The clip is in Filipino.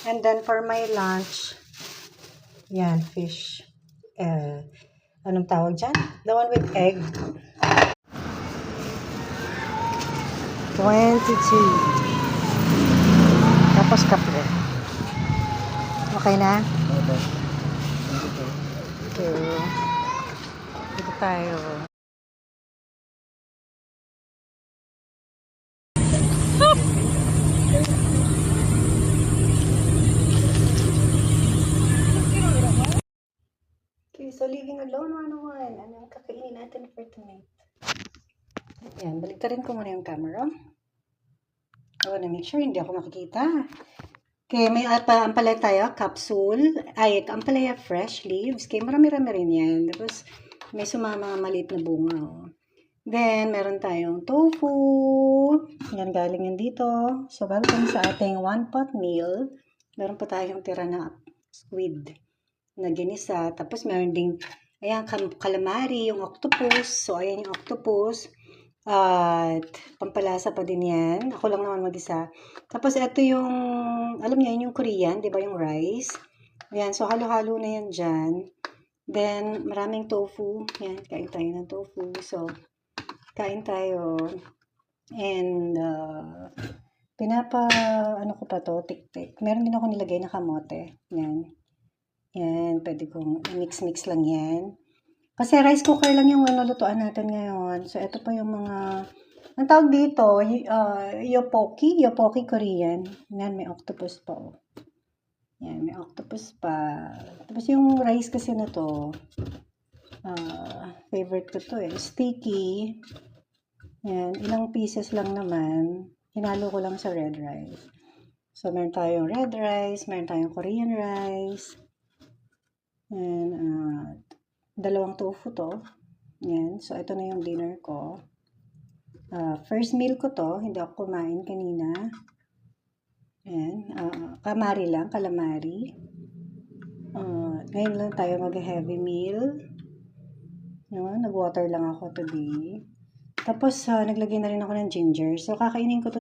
And then for my lunch, yan, fish. Anong tawag dyan? The one with egg. 22. Tapos kape. Okay na? Okay. Dito tayo. Okay, so living alone 101. Ano ang kakainin natin for tonight? Ayan, baliktarin ko muna yung camera. I wanna make sure hindi ako makikita. Okay, may ampalaya tayo, capsule. Ay, ampalaya fresh leaves. Okay, marami-rami rin yan. Tapos, may sumama maliit na bunga. Oh. Then, meron tayong tofu. Yan, galing yan dito. So, welcome sa ating one-pot meal. Meron pa tayong tira na squid na ginisa. Tapos, meron ding, ayan, calamari, yung octopus. So, ayan yung octopus. At pampalasa pa din yan. Ako lang naman mag-isa. Tapos ito yung, alam niyo yung Korean, di ba yung rice? Ayan, so halo-halo na yan dyan. Then, maraming tofu. Yan, kain tayo ng tofu. So, kain tayo. And, ano ko pa to, tik-tik. Meron din ako nilagay na kamote. Yan. Yan, pwede kong mix-mix lang yan. Kasi rice cooker lang yung lutuan natin ngayon. So, ito pa yung mga, ang tawag dito, Yopoki Korean. Yan, may octopus pa. Oh. Yan, may octopus pa. Tapos yung rice kasi na to, favorite ko to sticky. Yan, ilang pieces lang naman. Hinalo ko lang sa red rice. So, meron tayong red rice, meron tayong Korean rice. And, dalawang tofu to. Yan. So, ito na yung dinner ko. First meal ko to. Hindi ako kumain kanina. Yan. Calamari. Ngayon lang tayo mag-heavy meal. No, nag-water lang ako today. Tapos, naglagay na rin ako ng ginger. So, kakainin ko to